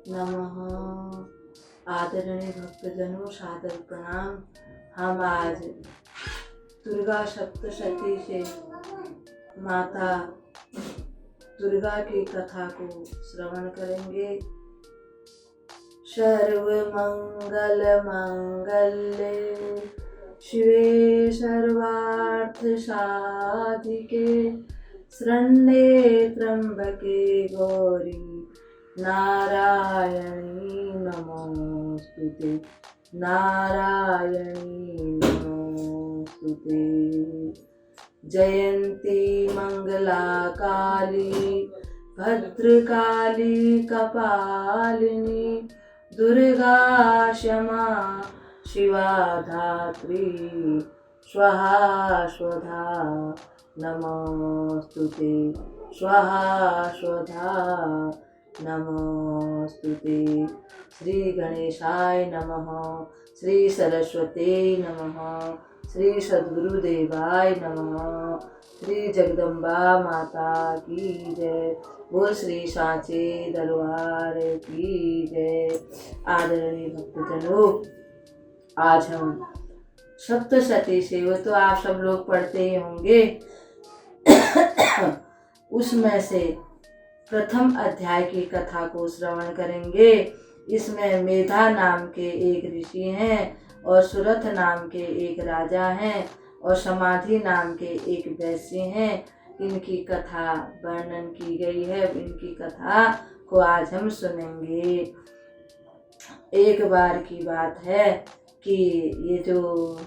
नमः। आदरणीय भक्तजनों, सादर प्रणाम। हम आज दुर्गा सप्तशती से माता दुर्गा की कथा को श्रवण करेंगे। सर्वमंगल मांगल्ये शिवे सर्वार्थ साधिके शरण्ये त्र्यंबके गौरी नारायणी नमोस्तुते। नारायणी नमोस्तुते। जयंती मंगला काली भद्रकाली कपालिनी दुर्गा क्षमा शिवा धात्री स्वाहा स्वधा नमोस्तुते। स्वाहा स्वधा नमोस्तुते। श्री गणेशाय नमः। श्री सरस्वती नमः। श्री सद्गुरुदेवाय नमः। श्री जगदम्बा माता की जय। बोल श्री सांचे दरबार की जय। आदरणीय भक्तजनों, आज हम सप्तशती से, वो तो आप सब लोग पढ़ते ही होंगे, उसमें से प्रथम अध्याय की कथा को श्रवण करेंगे। इसमें मेधा नाम के एक ऋषि हैं और सुरथ नाम के एक राजा हैं और समाधि नाम के एक वैश्य हैं। इनकी कथा वर्णन की गई है। इनकी कथा को आज हम सुनेंगे। एक बार की बात है कि ये जो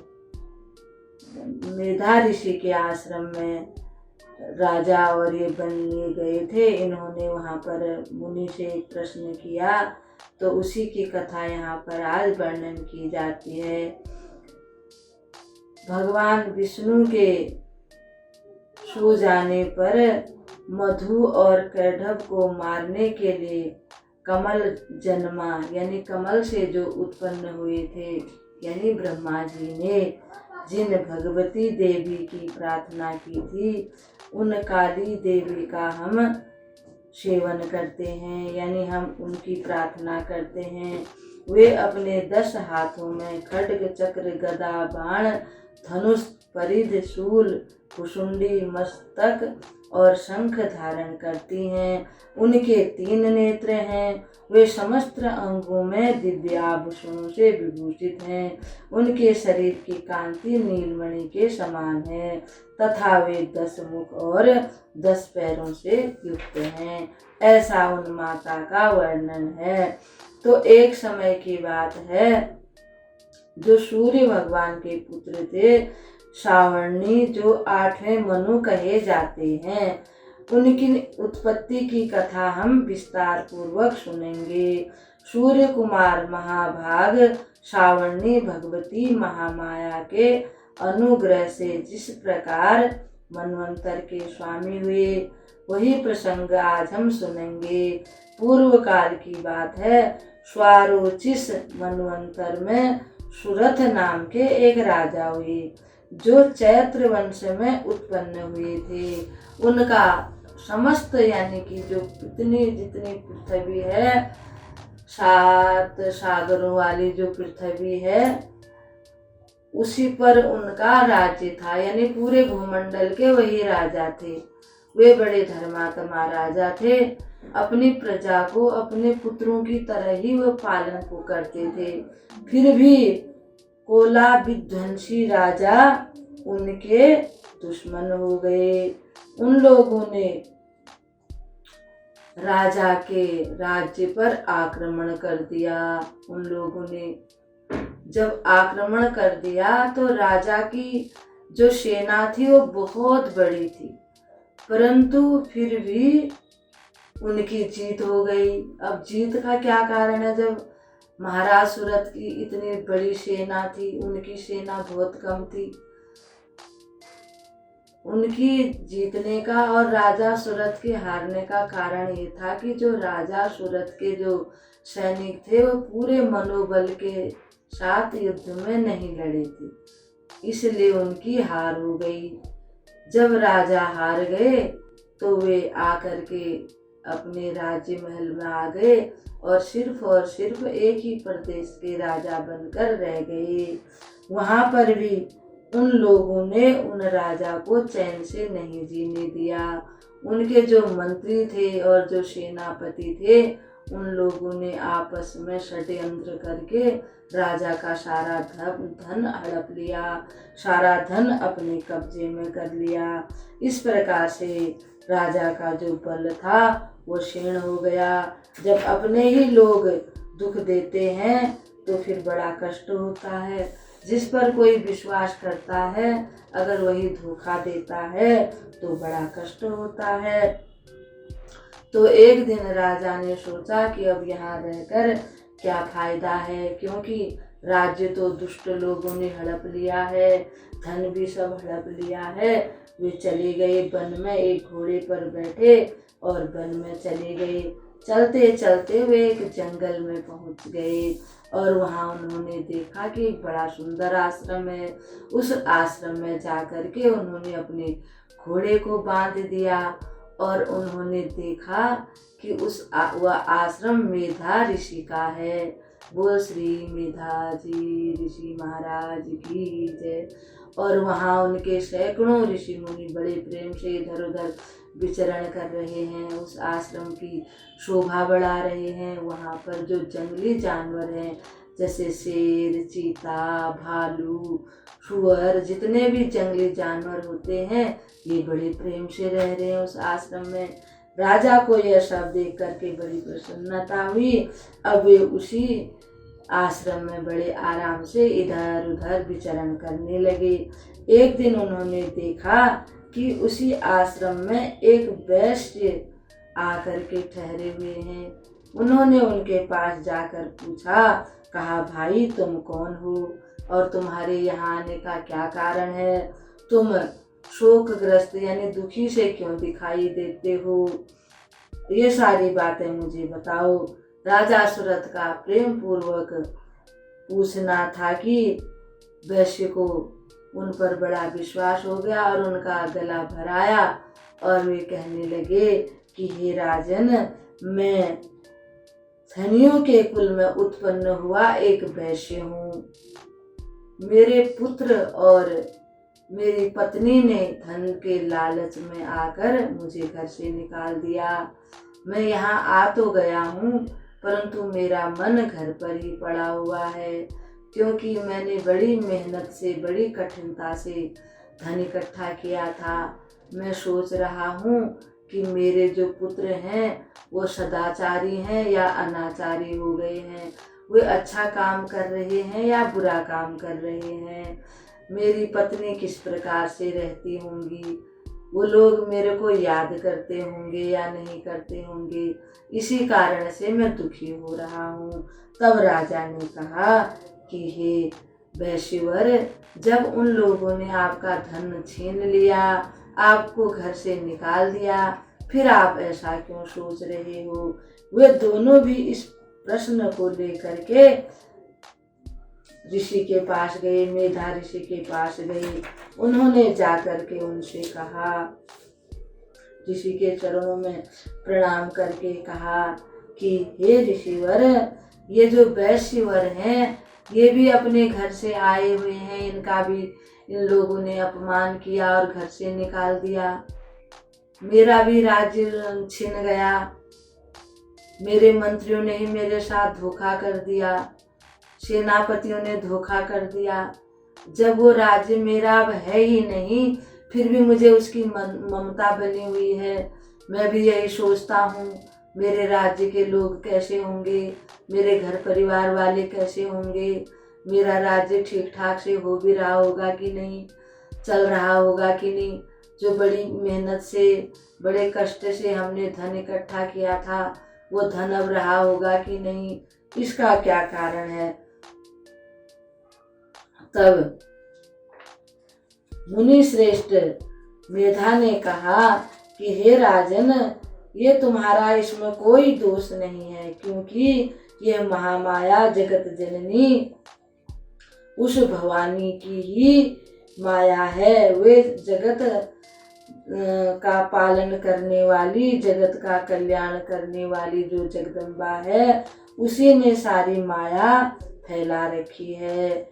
मेधा ऋषि के आश्रम में राजा और ये बनने गए थे, इन्होंने वहाँ पर मुनि से एक प्रश्न किया, तो उसी की कथा यहाँ पर आज वर्णन की जाती है। भगवान विष्णु के सो जाने पर मधु और कैढ़व को मारने के लिए कमल जन्मा, यानी कमल से जो उत्पन्न हुए थे, यानी ब्रह्मा जी ने जिन भगवती देवी की प्रार्थना की थी, उन काली देवी का हम सेवन करते हैं, यानी हम उनकी प्रार्थना करते हैं। वे अपने 10 हाथों में खड्ग चक्र गदा बाण धनुष परिध शूल कुशुंडी मस्तक और शंख धारण करती हैं। उनके 3 नेत्र हैं। वे समस्त अंगों में दिव्याभूषणों से विभूषित हैं। उनके शरीर की कांति नीलमणि के समान है तथा वे 10 मुख और 10 पैरों से युक्त हैं। ऐसा उन माता का वर्णन है। तो एक समय की बात है, जो सूर्य भगवान के पुत्र थे, सावर्णी, जो 8वें मनु कहे जाते हैं, उनकी उत्पत्ति की कथा हम विस्तार पूर्वक सुनेंगे। सूर्य कुमार महाभाग सावर्णी भगवती महामाया के अनुग्रह से जिस प्रकार मनवंतर के स्वामी हुए, वही प्रसंग आज हम सुनेंगे। पूर्व काल की बात है। स्वारोचिस मनवंतर में सुरथ नाम के एक राजा हुए, जो चैत्र वंश में उत्पन्न हुए थे। उनका समस्त, यानी कि जो जितनी पृथ्वी है, 7 सागरों वाली जो पृथ्वी है, उसी पर उनका राज्य था, यानी पूरे भूमंडल के वही राजा थे। वे बड़े धर्मात्मा राजा थे। अपनी प्रजा को अपने पुत्रों की तरह ही वो पालन को करते थे। फिर भी कोला विध्वंसी राजा उनके दुश्मन हो गए। उन लोगों ने राजा के राज्य पर आक्रमण कर दिया। उन लोगों ने जब आक्रमण कर दिया तो राजा की जो सेना थी वो बहुत बड़ी थी, परंतु फिर भी उनकी जीत हो गई। अब जीत का क्या कारण है? जब महाराज सुरथ की इतनी बड़ी सेना थी, उनकी सेना बहुत कम थी। उनकी जीतने का और राजा सुरथ के हारने का कारण ये था कि जो राजा सुरथ के जो सैनिक थे, वो पूरे मनोबल के साथ युद्ध में नहीं लड़े थे, इसलिए उनकी हार हो गई। जब राजा हार गए तो वे आकर के अपने राज्य महल में आ गए और सिर्फ एक ही प्रदेश के राजा बनकर रह गए। वहाँ पर भी उन लोगों ने उन राजा को चैन से नहीं जीने दिया। उनके जो मंत्री थे और जो सेनापति थे, उन लोगों ने आपस में षड्यंत्र करके राजा का सारा धन हड़प लिया, सारा धन अपने कब्जे में कर लिया। इस प्रकार से राजा का जो बल था वो क्षीण हो गया। जब अपने ही लोग दुख देते हैं तो फिर बड़ा कष्ट होता है। जिस पर कोई विश्वास करता है, अगर वही धोखा देता है तो बड़ा कष्ट होता है। तो एक दिन राजा ने सोचा कि अब यहाँ रहकर क्या फायदा है, क्योंकि राज्य तो दुष्ट लोगों ने हड़प लिया है, धन भी सब हड़प लिया है। वे चले गए वन में, एक घोड़े पर बैठे और वन में चले गए। चलते चलते वे एक जंगल में पहुंच गए और वहाँ उन्होंने देखा कि एक बड़ा सुंदर आश्रम है। उस आश्रम में जाकर के उन्होंने अपने घोड़े को बांध दिया और उन्होंने देखा कि वह आश्रम मेधा ऋषि का है। बोल श्री मेधा जी ऋषि महाराज की जय। और वहाँ उनके सैकड़ों ऋषि मुनि बड़े प्रेम से इधर उधर विचरण कर रहे हैं, उस आश्रम की शोभा बढ़ा रहे हैं। वहाँ पर जो जंगली जानवर हैं, जैसे शेर, चीता, भालू, सुअर, जितने भी जंगली जानवर होते हैं, ये बड़े प्रेम से रह रहे हैं उस आश्रम में। राजा को यह सब देख करके बड़ी प्रसन्नता हुई। अब वे उसी आश्रम में बड़े आराम से इधर उधर विचरण करने लगे। एक दिन उन्होंने देखा कि उसी आश्रम में एक वैश्य आकर के ठहरे हुए हैं। उन्होंने उनके पास जाकर पूछा, कहा, भाई तुम कौन हो और तुम्हारे यहाँ आने का क्या कारण है? तुम शोकग्रस्त यानी दुखी से क्यों दिखाई देते हो? ये सारी बातें मुझे बताओ। राजा सुरथ का प्रेम पूर्वक पूछना था कि वैश्य को उन पर बड़ा विश्वास हो गया और उनका गला भराया और वे कहने लगे कि हे राजन, मैं धनियों के कुल में उत्पन्न हुआ एक वैश्य हूँ। मेरे पुत्र और मेरी पत्नी ने धन के लालच में आकर मुझे घर से निकाल दिया। मैं यहाँ आ तो गया हूँ, परंतु मेरा मन घर पर ही पड़ा हुआ है, क्योंकि मैंने बड़ी मेहनत से, बड़ी कठिनता से धन इकट्ठा किया था। मैं सोच रहा हूँ कि मेरे जो पुत्र हैं वो सदाचारी हैं या अनाचारी हो गए हैं, वे अच्छा काम कर रहे हैं या बुरा काम कर रहे हैं, मेरी पत्नी किस प्रकार से रहती होंगी, वो लोग मेरे को याद करते होंगे या नहीं करते होंगे, इसी कारण से मैं दुखी हो रहा हूँ। तब राजा ने कहा कि हे वैश्यवर, जब उन लोगों ने आपका धन छीन लिया, आपको घर से निकाल दिया, फिर आप ऐसा क्यों सोच रहे हो? वे दोनों भी इस प्रश्न को लेकर के ऋषि के पास गए, मेधा ऋषि के पास गए। उन्होंने जाकर के उनसे कहा, ऋषि के चरणों में प्रणाम करके कहा कि हे ऋषिवर, ये जो वैश्यवर हैं, ये भी अपने घर से आए हुए हैं, इनका भी इन लोगों ने अपमान किया और घर से निकाल दिया। मेरा भी राज्य छिन गया, मेरे मंत्रियों ने ही मेरे साथ धोखा कर दिया, सेनापतियों ने धोखा कर दिया। जब वो राज्य मेरा अब है ही नहीं, फिर भी मुझे उसकी ममता बनी हुई है। मैं भी यही सोचता हूँ, मेरे राज्य के लोग कैसे होंगे, मेरे घर परिवार वाले कैसे होंगे, मेरा राज्य ठीक ठाक से हो भी रहा होगा कि नहीं, चल रहा होगा कि नहीं। जो बड़ी मेहनत से, बड़े कष्ट से हमने धन इकट्ठा किया था, वो धन अब रहा होगा कि नहीं, इसका क्या कारण है? तब मुनि श्रेष्ठ मेधा ने कहा कि हे राजन, ये तुम्हारा इसमें कोई दोष नहीं है, क्योंकि यह महामाया जगत जननी उस भवानी की ही माया है। वे जगत का पालन करने वाली, जगत का कल्याण करने वाली जो जगदम्बा है, उसी ने सारी माया फैला रखी है।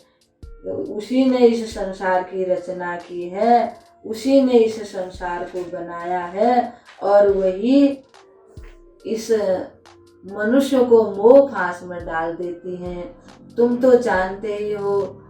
उसी ने इस संसार की रचना की है, उसी ने इस संसार को बनाया है, और वही इस मनुष्य को मोह फांस में डाल देती हैं। तुम तो जानते ही हो,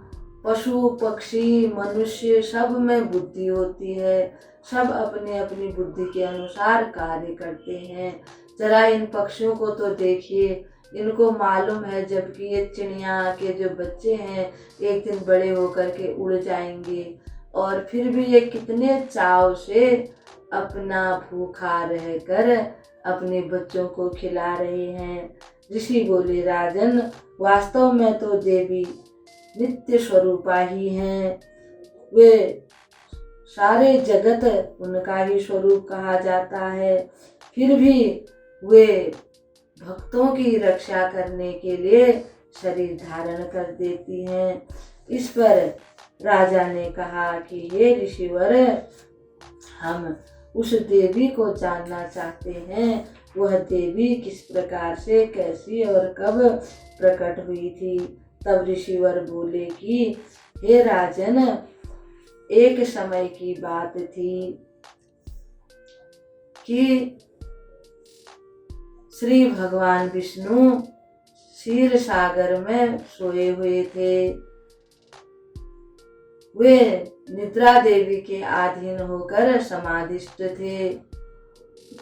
पशु पक्षी मनुष्य सब में बुद्धि होती है, सब अपनी अपनी बुद्धि के अनुसार कार्य करते हैं। जरा इन पक्षियों को तो देखिए, इनको मालूम है जबकि ये चिड़िया के जो बच्चे हैं एक दिन बड़े होकर के उड़ जाएंगे, और फिर भी ये कितने चाव से अपना भूखा रहकर अपने बच्चों को खिला रहे हैं। ऋषि बोले, राजन, वास्तव में तो देवी नित्य स्वरूपा ही हैं। वे सारे जगत उनका ही स्वरूप कहा जाता है, फिर भी वे भक्तों की रक्षा करने के लिए शरीर धारण कर देती हैं। इस पर राजा ने कहा कि हे ऋषिवर, हम उस देवी को जानना चाहते हैं। वह देवी किस प्रकार से, कैसी और कब प्रकट हुई थी। तब ऋषिवर बोले कि हे राजन, एक समय की बात थी कि श्री भगवान विष्णु क्षीर सागर में सोए हुए थे। वे निद्रा देवी के अधीन होकर समाधिस्थ थे।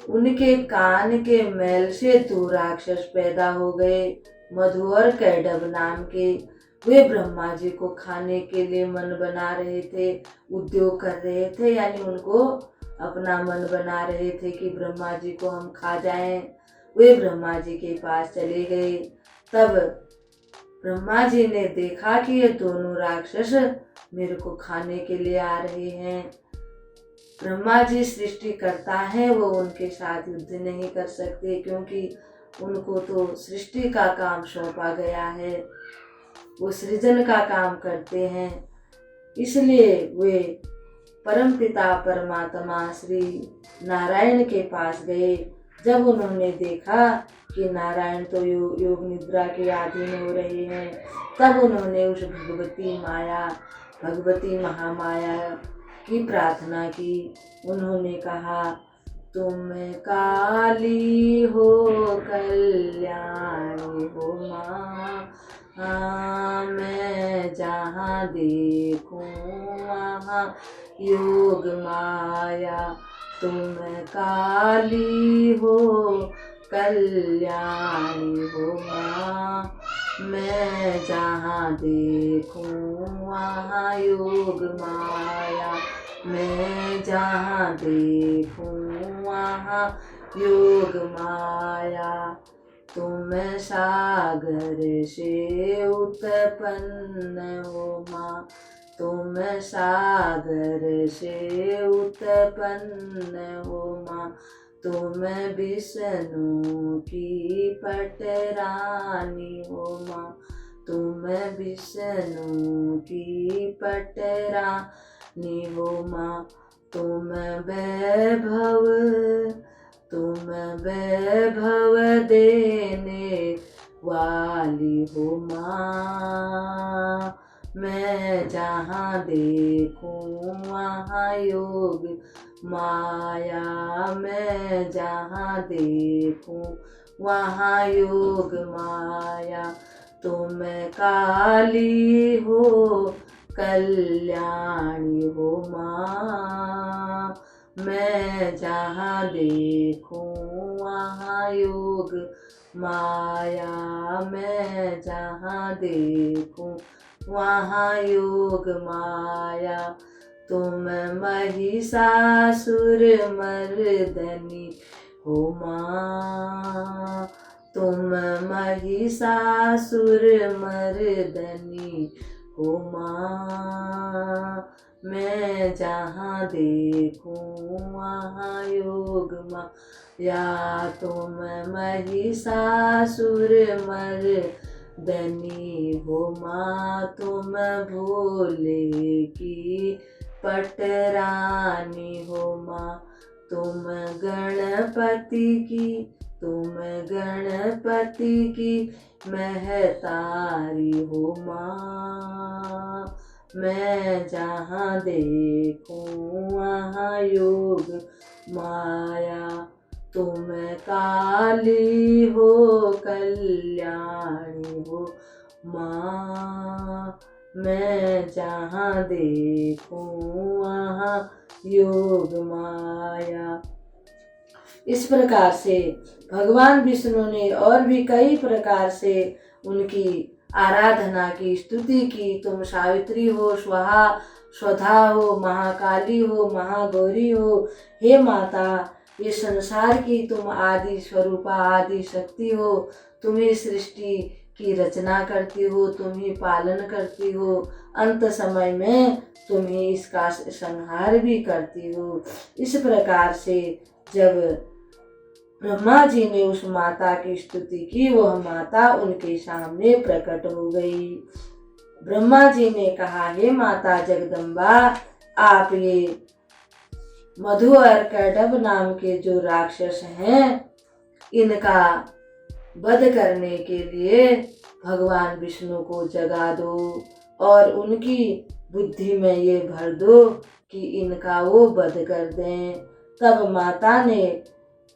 उनके कान के मैल से 2 राक्षस पैदा हो गए, मधु और कैडभ नाम के। वे ब्रह्मा जी को खाने के लिए मन बना रहे थे, उद्योग कर रहे थे, यानी उनको अपना मन बना रहे थे कि ब्रह्मा जी को हम खा जाएं। वे ब्रह्मा जी के पास चले गए। तब ब्रह्मा जी ने देखा कि ये दोनों राक्षस मेरे को खाने के लिए आ रहे हैं। ब्रह्मा जी सृष्टि करता है, वो उनके साथ युद्ध नहीं कर सकते, क्योंकि उनको तो सृष्टि का काम सौंपा गया है, वो सृजन का काम करते हैं। इसलिए वे परमपिता परमात्मा श्री नारायण के पास गए। जब उन्होंने देखा कि नारायण तो योग निद्रा के अधीन हो रहे हैं, तब उन्होंने उस भगवती महामाया की प्रार्थना की। उन्होंने कहा, तुम काली हो कल्याणी हो माँ, मैं जहाँ देखूं वहाँ योग माया। तुम काली हो कल्याणी हो माँ, मैं जहाँ देखूं वहाँ योग माया। मैं जहाँ देखूं वहाँ योग माया। तुम सागर से उत्पन्न हो माँ, तुम सागर से उत्पन्न हो माँ। तुम विष्णु की पटरानी हो माँ, तुम विष्णु की पटरानी हो माँ। तुम वैभव देने वाली हो माँ। मैं जहाँ देखूं वहाँ योग माया। मैं जहाँ देखूं वहाँ योग माया। तुम काली हो कल्याणी हो माँ, मैं जहाँ देखूं वहाँ योग माया। मैं जहाँ देखूं वहाँ योग माया। तुम महिषासुर मर्दनी हो माँ, तुम महिषासुर मर्दनी हो माँ। मैं जहाँ देखूं वहाँ योग माया। तुम महिषासुर मर्दनी हो माँ, तुम भोले की पटरानी हो माँ। तुम गणपति की महतारी हो माँ। मैं जहाँ देखूं वहाँ योग माया। तुम काली हो कल्याणी हो माँ। मैं जहाँ देखूं वहाँ योग माया। इस प्रकार से भगवान विष्णु ने और भी कई प्रकार से उनकी आराधना की, स्तुति की। तुम सावित्री हो, स्वाहा स्वधा हो, महाकाली हो, महागौरी हो। हे माता, ये संसार की तुम आदि स्वरूपा, आदि शक्ति हो। तुम ही सृष्टि की रचना करती हो, तुम ही पालन करती हो, अंत समय में तुम ही इसका संहार भी करती हो। इस प्रकार से जब ब्रह्मा जी ने उस माता की स्तुति की, वह माता उनके सामने प्रकट हो गई। ब्रह्मा जी ने कहा, हे माता जगदम्बा, आप ये मधु और कैटभ नाम के जो राक्षस हैं, इनका वध करने के लिए भगवान विष्णु को जगा दो और उनकी बुद्धि में ये भर दो कि इनका वो वध कर दें। तब माता ने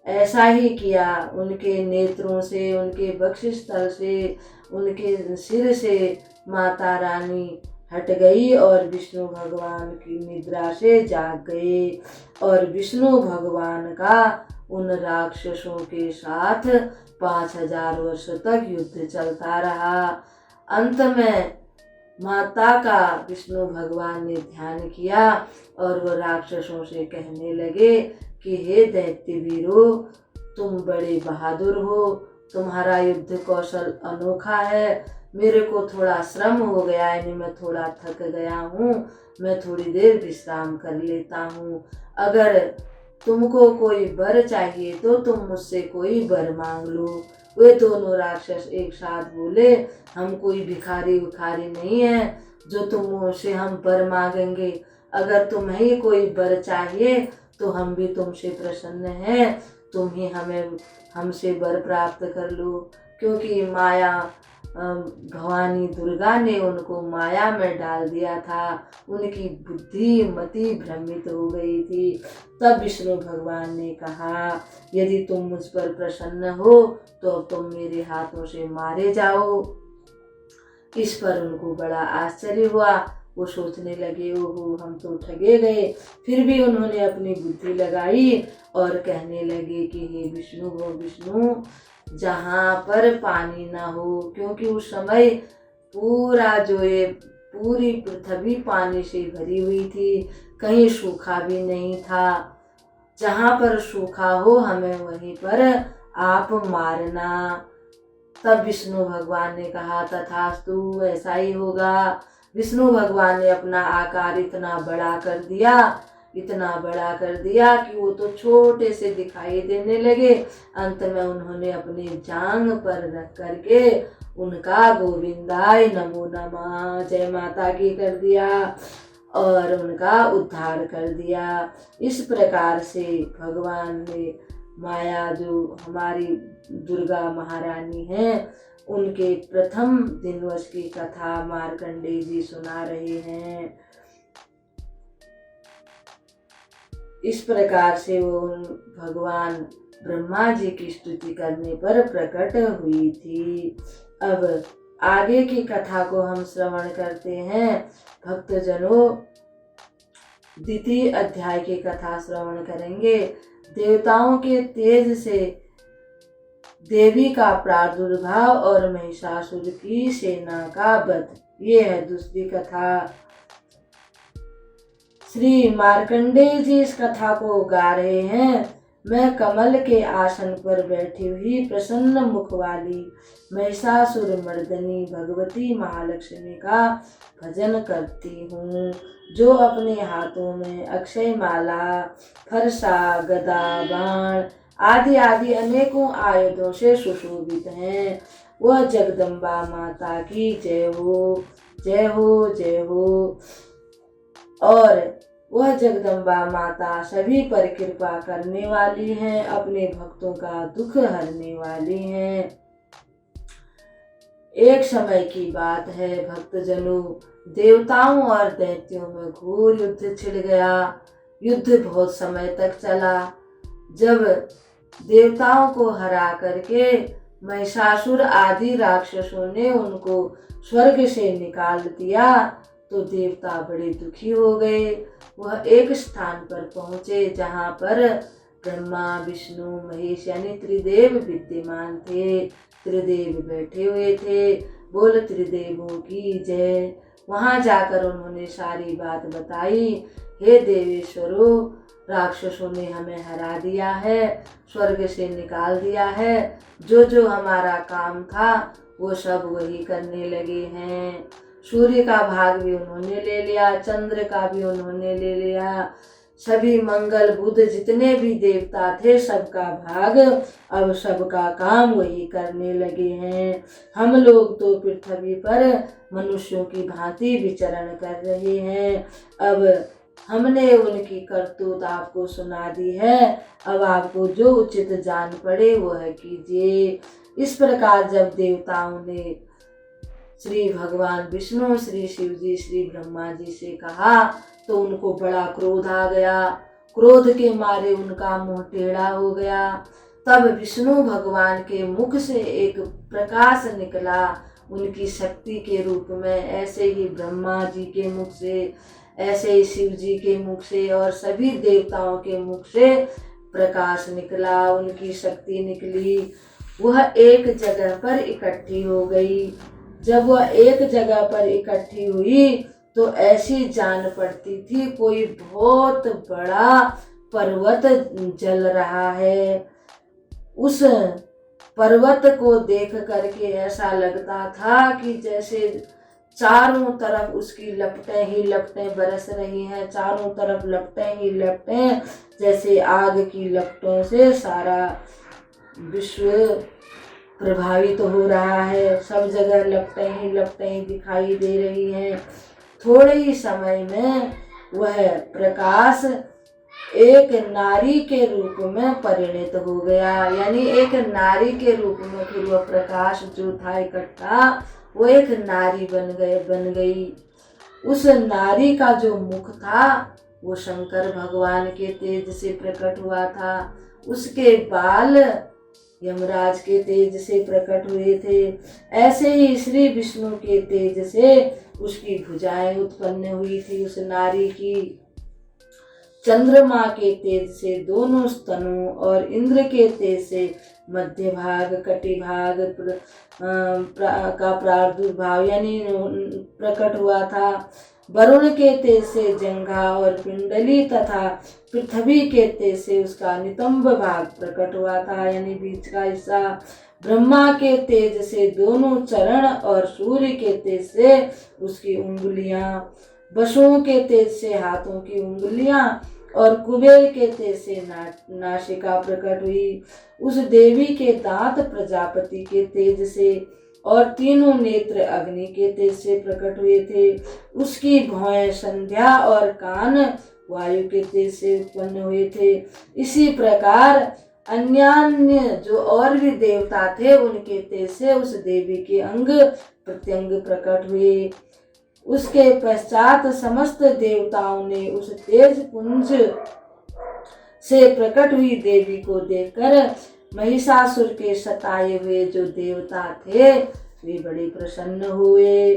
ऐसा ही किया। उनके नेत्रों से, उनके वक्षस्थल से, उनके सिर से माता रानी हट गई और विष्णु भगवान की निद्रा से जाग गए। और विष्णु भगवान का उन राक्षसों के साथ 5000 वर्ष तक युद्ध चलता रहा। अंत में माता का विष्णु भगवान ने ध्यान किया और वह राक्षसों से कहने लगे कि हे दैत्य वीरों, तुम बड़े बहादुर हो, तुम्हारा युद्ध कौशल अनोखा है। मेरे को थोड़ा श्रम हो गया है, यानी मैं थोड़ा थक गया हूँ, मैं थोड़ी देर विश्राम कर लेता हूँ। अगर तुमको कोई वर चाहिए तो तुम मुझसे कोई वर मांग लो। वे दोनों राक्षस एक साथ बोले, हम कोई भिखारी नहीं है जो तुमसे हम वर मांगेंगे। अगर तुम्हें कोई वर चाहिए तो हम भी तुमसे प्रसन्न हैं, तुम ही हमसे वर प्राप्त कर लो। क्योंकि माया भवानी दुर्गा ने उनको माया में डाल दिया था, उनकी बुद्धि मति भ्रमित हो गई थी। तब विष्णु भगवान ने कहा, यदि तुम मुझ पर प्रसन्न हो तो तुम मेरे हाथों से मारे जाओ। इस पर उनको बड़ा आश्चर्य हुआ। वो सोचने लगे, ओहो हम तो ठगे गए। फिर भी उन्होंने अपनी बुद्धि लगाई और कहने लगे कि हे विष्णु, वो विष्णु, जहाँ पर पानी ना हो, क्योंकि उस समय पूरा जो ये पूरी पृथ्वी पानी से भरी हुई थी, कहीं सूखा भी नहीं था। जहाँ पर सूखा हो हमें वहीं पर आप मारना। तब विष्णु भगवान ने कहा, तथास्तु, ऐसा ही होगा। विष्णु भगवान ने अपना आकार इतना बड़ा कर दिया कि वो तो छोटे से दिखाई देने लगे। अंत में उन्होंने अपने जांघ पर रख करके उनका गोविंदाय नमो नमः, जय माता की कर दिया और उनका उद्धार कर दिया। इस प्रकार से भगवान ने माया, जो हमारी दुर्गा महारानी हैं, उनके प्रथम दिनवश की कथा मार्कंडेय जी सुना रहे हैं। इस प्रकार से वो भगवान ब्रह्मा जी की स्तुति करने पर प्रकट हुई थी। अब आगे की कथा को हम श्रवण करते हैं। भक्तजनों, द्वितीय अध्याय की कथा श्रवण करेंगे। देवताओं के तेज से देवी का प्रादुर्भाव और महिषासुर की सेना का वध, ये है दूसरी कथा। श्री मार्कंडेय जी इस कथा को गा रहे हैं। मैं कमल के आसन पर बैठी हुई प्रसन्न मुख वाली महिषासुर मर्दनी भगवती महालक्ष्मी का भजन करती हूँ, जो अपने हाथों में अक्षय माला, फरसा, गदा, बाण आदि अनेकों आयुधों से सुशोभित हैं। वह जगदम्बा माता की जय हो, जय हो, जय हो। और वह जगदम्बा माता सभी पर कृपा करने वाली हैं, अपने भक्तों का दुख हरने वाली हैं। एक समय की बात है, भक्तजनों, देवताओं और दैत्यों में घोर युद्ध छिड़ गया। युद्ध बहुत समय तक चला। जब देवताओं को हरा करके महिषासुर आदि राक्षसों ने उनको स्वर्ग से निकाल दिया तो देवता बड़े दुखी हो गए। वह एक स्थान पर पहुंचे जहां पर ब्रह्मा विष्णु महेश यानी त्रिदेव विद्यमान थे। त्रिदेव बैठे हुए थे। बोल त्रिदेवों की जय। वहां जाकर उन्होंने सारी बात बताई। हे देवेश्वरों, राक्षसों ने हमें हरा दिया है, स्वर्ग से निकाल दिया है। जो जो हमारा काम था वो सब वही करने लगे हैं। सूर्य का भाग भी उन्होंने ले लिया, चंद्र का भी उन्होंने ले लिया। सभी मंगल बुध जितने भी देवता थे सबका भाग, अब सबका काम वही करने लगे हैं। हम लोग तो पृथ्वी पर मनुष्यों की भांति विचरण कर रहे हैं। अब हमने उनकी करतूत आपको सुना दी है। अब आपको जो उचित जान पड़े वह कीजिए। इस प्रकार जब देवताओं ने श्री भगवान विष्णु, श्री शिव जी, श्री ब्रह्मा जी से कहा तो उनको बड़ा क्रोध आ गया। क्रोध के मारे उनका मुंह टेढ़ा हो गया। तब विष्णु भगवान के मुख से एक प्रकाश निकला उनकी शक्ति के रूप में। ऐसे ही ब्रह्मा जी के मुख से, ऐसे ही शिव जी के मुख से और सभी देवताओं के मुख से प्रकाश निकला, उनकी शक्ति निकली। वह एक जगह पर इकट्ठी हो गई। जब वह एक जगह पर इकट्ठी हुई तो ऐसी जान पड़ती थी कोई बहुत बड़ा पर्वत जल रहा है। उस पर्वत को देख करके ऐसा लगता था कि जैसे चारों तरफ उसकी लपटें ही लपटें बरस रही हैं, चारों तरफ लपटें ही लपटें, जैसे आग की लपटों से सारा विश्व प्रभावित हो रहा है। सब जगह लपटें ही लपटें दिखाई दे रही हैं। थोड़े ही समय में वह प्रकाश एक नारी के रूप में परिणित हो गया। यानी एक नारी के रूप में फिर वह प्रकाश जो था इकट्ठा वो एक नारी बन गई। उस नारी का जो मुख था वो शंकर भगवान के तेज से प्रकट हुआ था। उसके बाल यमराज के तेज से प्रकट हुए थे। ऐसे ही श्री विष्णु के तेज से उसकी भुजाएं उत्पन्न हुई थी उस नारी की। चंद्रमा के तेज से दोनों स्तनों और इंद्र के तेज से मध्य भाग, कटी भाग का प्रादुर्भाव यानी प्रकट हुआ था। वरुण के तेज से जंघा और पिंडली तथा पृथ्वी के तेज से उसका नितंब भाग प्रकट हुआ था यानी बीच का हिस्सा। ब्रह्मा के तेज से दोनों चरण और सूर्य के तेज से उसकी उंगलियां, वसुओं के तेज से हाथों की उंगलियां और कुबेर के तेज से नासिका प्रकट हुई। उस देवी के दांत प्रजापति के तेज से और तीनों नेत्र अग्नि के तेज से प्रकट हुए थे। उसकी भौहें संध्या और कान वायु के तेज से उत्पन्न हुए थे। इसी प्रकार अन्य जो और भी देवता थे उनके तेज से उस देवी के अंग प्रत्यंग प्रकट हुए। उसके पश्चात समस्त देवताओं ने उस तेज पुंज से प्रकट हुई देवी को देखकर महिषासुर के सताए हुए जो देवता थे वे बड़े प्रसन्न हुए।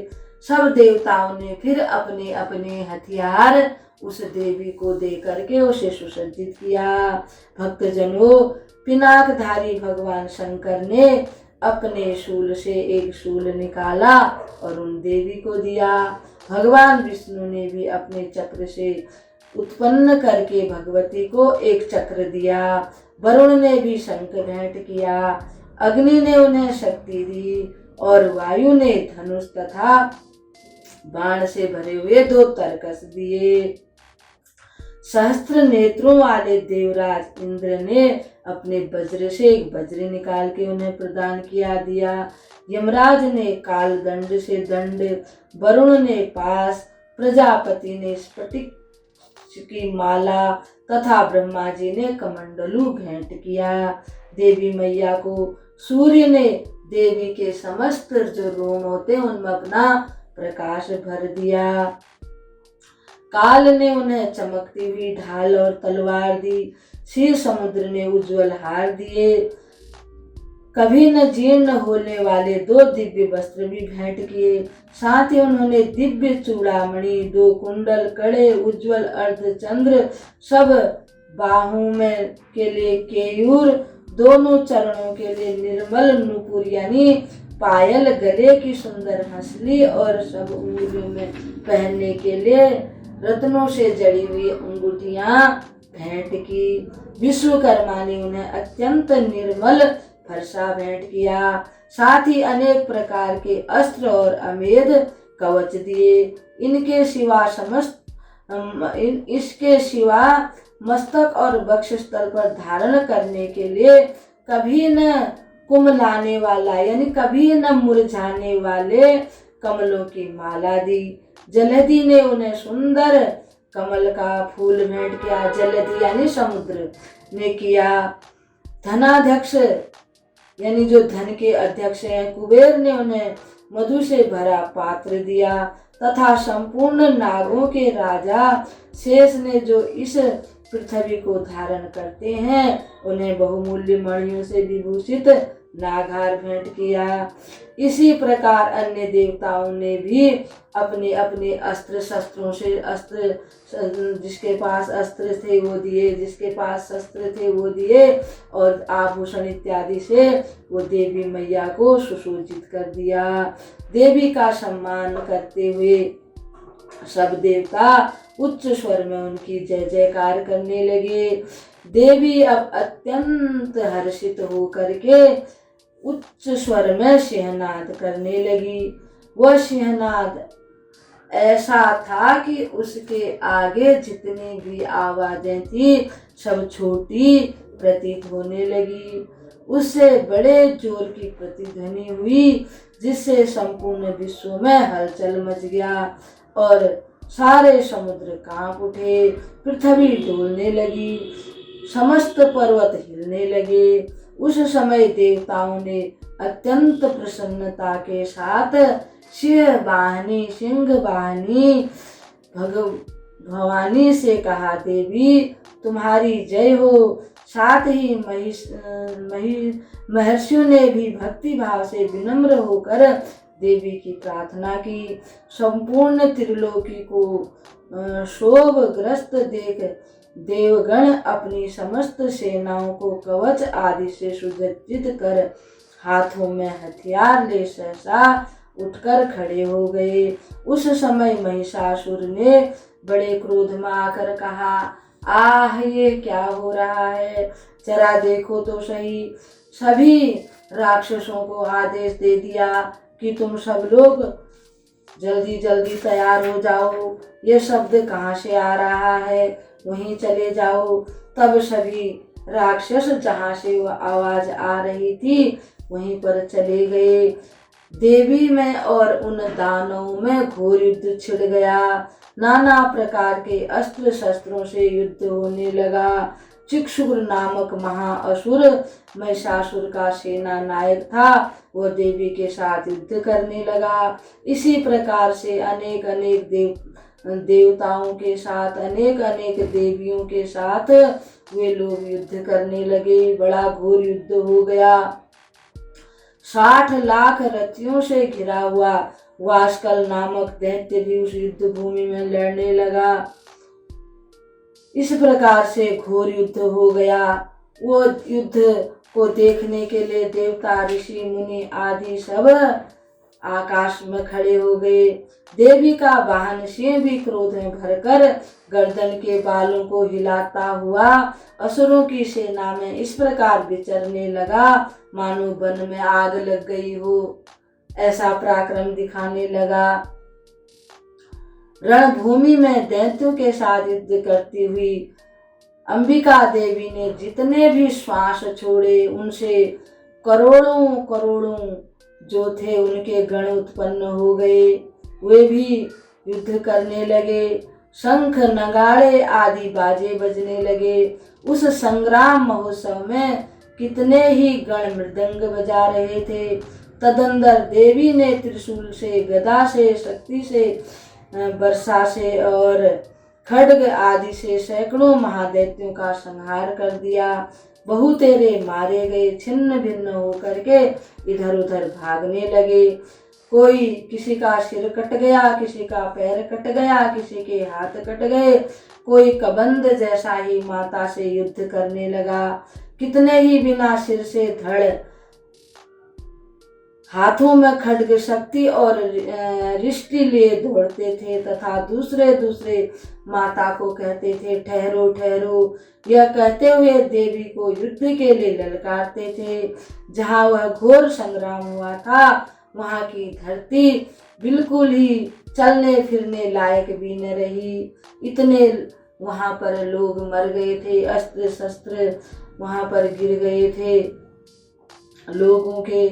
सब देवताओं ने फिर अपने अपने हथियार उस देवी को दे करके उसे सुसज्जित किया। भक्तजनों, पिनाकधारी भगवान शंकर ने अपने शूल से एक शूल निकाला और उन देवी को दिया। भगवान विष्णु ने भी अपने चक्र से उत्पन्न करके भगवती को एक चक्र दिया। वरुण ने भी शंख भेंट किया। अग्नि ने उन्हें शक्ति दी और वायु ने धनुष तथा बाण से भरे हुए 2 तरकस दिए। सहस्त्र नेत्रों वाले देवराज इंद्र ने अपने वज्र से एक वज्र निकाल के उन्हें प्रदान दिया। यमराज ने काल दंड से दंड, वरुण ने पास, प्रजापति ने स्फटिक की माला तथा ब्रह्मा जी ने कमंडलू भेंट किया। देवी मैया को सूर्य ने देवी के समस्त जो रोम होते उनमें अपना प्रकाश भर दिया। काल ने उन्हें चमकती हुई ढाल और तलवार दी। क्षीर समुद्र ने उज्जवल हार दिए। कभी न जीर्ण होने वाले 2 दिव्य वस्त्र भी भेंट किए। साथ ही उन्होंने दिव्य चूड़ामणि, 2 कुंडल, कड़े, उज्जवल अर्धचंद्र, सब बाहों में के लिए केयूर, दोनों चरणों के लिए निर्मल नूपुर यानी पायल, गले की सुंदर हंसली और सब उंगलियों में पहनने के लिए रत्नों से जड़ी हुई अंगूठियां भेंट की। विश्वकर्मा ने उन्हें अत्यंत निर्मल फरसा भेंट किया। साथ ही अनेक प्रकार के अस्त्र और अमेध कवच दिए। इसके सिवा मस्तक और वक्षस्थल पर धारण करने के लिए कभी न कुमलाने वाला यानी कभी न मुरझाने वाले कमलों की माला दी। जलधि ने उन्हें सुंदर कमल का फूल भेंट किया। जलधि यानी समुद्र ने किया। धनाध्यक्ष यानी जो धन के अध्यक्ष हैं कुबेर ने उन्हें मधु से भरा पात्र दिया तथा संपूर्ण नागों के राजा शेष ने जो इस पृथ्वी को धारण करते हैं उन्हें बहुमूल्य मणियों से विभूषित नागहार भेंट किया। इसी प्रकार अन्य देवताओं ने भी अपने अपने अस्त्र शस्त्रों से जिसके पास अस्त्र थे वो दिए, जिसके पास शस्त्र थे वो दिए और आभूषण इत्यादि से वो देवी मैया को सुसज्जित कर दिया। देवी का सम्मान करते हुए सब देवता उच्च स्वर में उनकी जय जयकार करने लगे। देवी अब अत्यंत हर्षित होकर के उच्च स्वर में सिंहनाद करने लगी। वह सिंहनाद ऐसा था कि उसके आगे जितनी भी आवाजें थी सब छोटी प्रतीत होने लगी। उससे बड़े जोर की प्रतिध्वनि हुई जिससे संपूर्ण विश्व में हलचल मच गया और सारे समुद्र कांप उठे, पृथ्वी डोलने लगी, समस्त पर्वत हिलने लगे। उस समय देवताओं ने अत्यंत प्रसन्नता के साथ सिंह वाहिनी भवानी से कहा, देवी तुम्हारी जय हो। साथ ही महर्षियों ने भी भक्ति भाव से विनम्र होकर देवी की प्रार्थना की। संपूर्ण त्रिलोकी को शोभग्रस्त देख देवगण अपनी समस्त सेनाओं को कवच आदि से सुसज्जित कर हाथों में हथियार ले सहसा उठकर खड़े हो गए। उस समय महिषासुर ने बड़े क्रोध में आकर कहा, आह ये क्या हो रहा है, जरा देखो तो सही। सभी राक्षसों को आदेश दे दिया कि तुम सब लोग जल्दी जल्दी तैयार हो जाओ, ये शब्द कहाँ से आ रहा है, वहीं चले जाओ। तब सभी राक्षस जहाँ से वह आवाज आ रही थी वहीं पर चले गए। देवी में और उन दानवों में घोर युद्ध छिड़ गया। नाना प्रकार के अस्त्र शस्त्रों से युद्ध होने लगा। चिक्षुर नामक महाअसुर महिषासुर का सेना नायक था, वह देवी के साथ युद्ध करने लगा। इसी प्रकार से अनेक अनेक देवताओं के साथ अनेक अनेक देवियों के साथ वे लोग युद्ध करने लगे। बड़ा घोर युद्ध हो गया। 60 लाख रथियों से घिरा हुआ वास्कल नामक दैत्य भी उस युद्ध भूमि में लड़ने लगा। इस प्रकार से घोर युद्ध हो गया। वो युद्ध को देखने के लिए देवता ऋषि मुनि आदि सब आकाश में खड़े हो गए। देवी का वाहन सिंह भी क्रोध में भरकर गर्दन के बालों को हिलाता हुआ असुरों की सेना में इस प्रकार विचरने लगा मानो वन में आग लग गई हो, ऐसा पराक्रम दिखाने लगा। रणभूमि में दैत्यों के साथ युद्ध करती हुई अंबिका देवी ने जितने भी श्वास छोड़े उनसे करोड़ों करोड़ों जो थे उनके गण उत्पन्न हो गए। वे भी युद्ध करने लगे। शंख नगाड़े आदि बाजे बजने लगे। उस संग्राम महोत्सव में कितने ही गण मृदंग बजा रहे थे। तदंतर देवी ने त्रिशूल से, गदा से, शक्ति से, वर्षा से और खड्ग आदि से सैकड़ों महादैत्यों का संहार कर दिया। बहुतेरे मारे गए, छिन्न भिन्न होकर के इधर उधर भागने लगे। कोई, किसी का सिर कट गया, किसी का पैर कट गया, किसी के हाथ कट गए। कोई कबंध जैसा ही माता से युद्ध करने लगा। कितने ही बिना सिर से धड़, हाथों में खड्ग, शक्ति और रिष्टि लिए दौड़ते थे तथा दूसरे दूसरे माता को कहते थे ठहरो ठहरो। यह कहते हुए देवी को युद्ध के लिए ललकारते थे। जहाँ वह घोर संग्राम हुआ था वहाँ की धरती बिल्कुल ही चलने फिरने लायक भी न रही। इतने वहाँ पर लोग मर गए थे, अस्त्र शस्त्र वहाँ पर गिर गए थे लोगों के।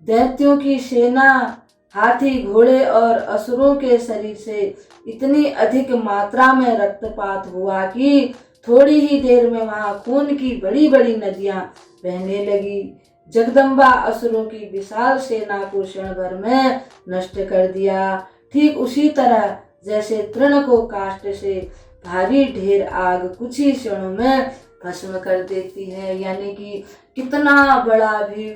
दैत्यों की सेना, हाथी, घोड़े और असुरों के शरीर से इतनी अधिक मात्रा में रक्तपात हुआ कि थोड़ी ही देर में वहां खून की बड़ी बड़ी नदियां बहने लगी। जगदम्बा असुरों की विशाल सेना को क्षण भर में नष्ट कर दिया। ठीक उसी तरह जैसे तृण को काष्ठ से भारी ढेर आग कुछ ही क्षणों में भस्म कर देती है। यानी कि कितना बड़ा भी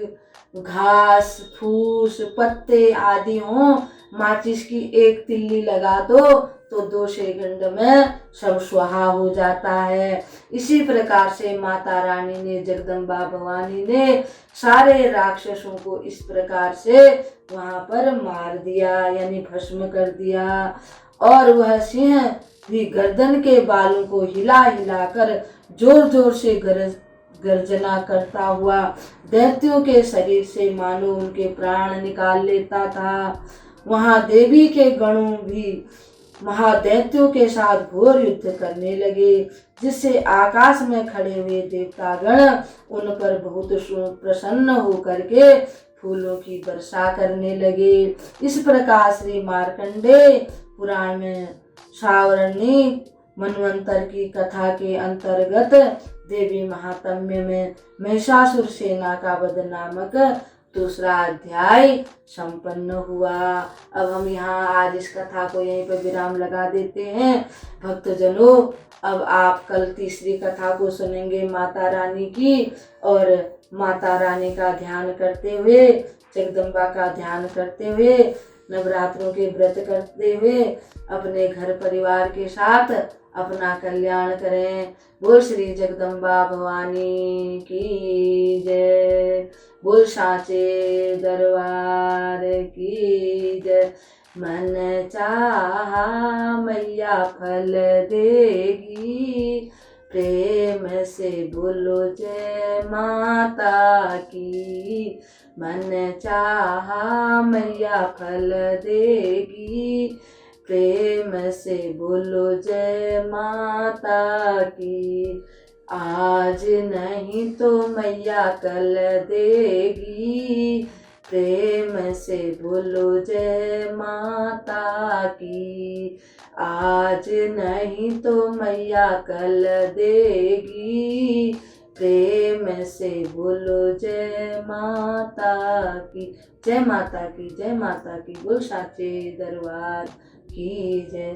घास, फूस, पत्ते आदि हों, माचिस की एक तिल्ली लगा दो तो 2 सेकंड में सब स्वाहा हो जाता है। इसी प्रकार से माता रानी ने, जगदम्बा भवानी ने सारे राक्षसों को इस प्रकार से वहां पर मार दिया, यानी भस्म कर दिया। और वह सिंह भी गर्दन के बालों को हिला हिला कर जोर जोर से गर्जना करता हुआ दैत्यों के शरीर से मानो उनके प्राण निकाल लेता था। वहां देवी के गणों भी महादैत्यों के साथ घोर युद्ध करने लगे, जिससे आकाश में खड़े हुए देवतागण उन पर बहुत प्रसन्न होकर के फूलों की वर्षा करने लगे। इस प्रकार श्री मार्कंडेय पुराण में सावर्णी मनवंतर की कथा के अंतर्गत देवी महात्म्य में महिषासुर सेना का वध नामक दूसरा अध्याय संपन्न हुआ। अब हम यहाँ आज इस कथा को यहीं पर विराम लगा देते हैं। भक्तजनों, अब आप कल तीसरी कथा को सुनेंगे माता रानी की, और माता रानी का ध्यान करते हुए, जगदम्बा का ध्यान करते हुए, नवरात्रों के व्रत करते हुए अपने घर परिवार के साथ अपना कल्याण करें। बोल श्री जगदम्बा भवानी की जय। बोल साचे दरबार की जय। मन चाहा मैया फल देगी, प्रेम से बोलो जय माता की। मन चाहा मैया फल देगी, प्रेम से बोलो जय माता की। आज नहीं तो मैया कल देगी, प्रेम से बोलो जय माता की। आज नहीं तो मैया कल देगी, प्रेम से बोलो जय माता की। जय माता की, जय माता की। बोल साचे दरबार की जय।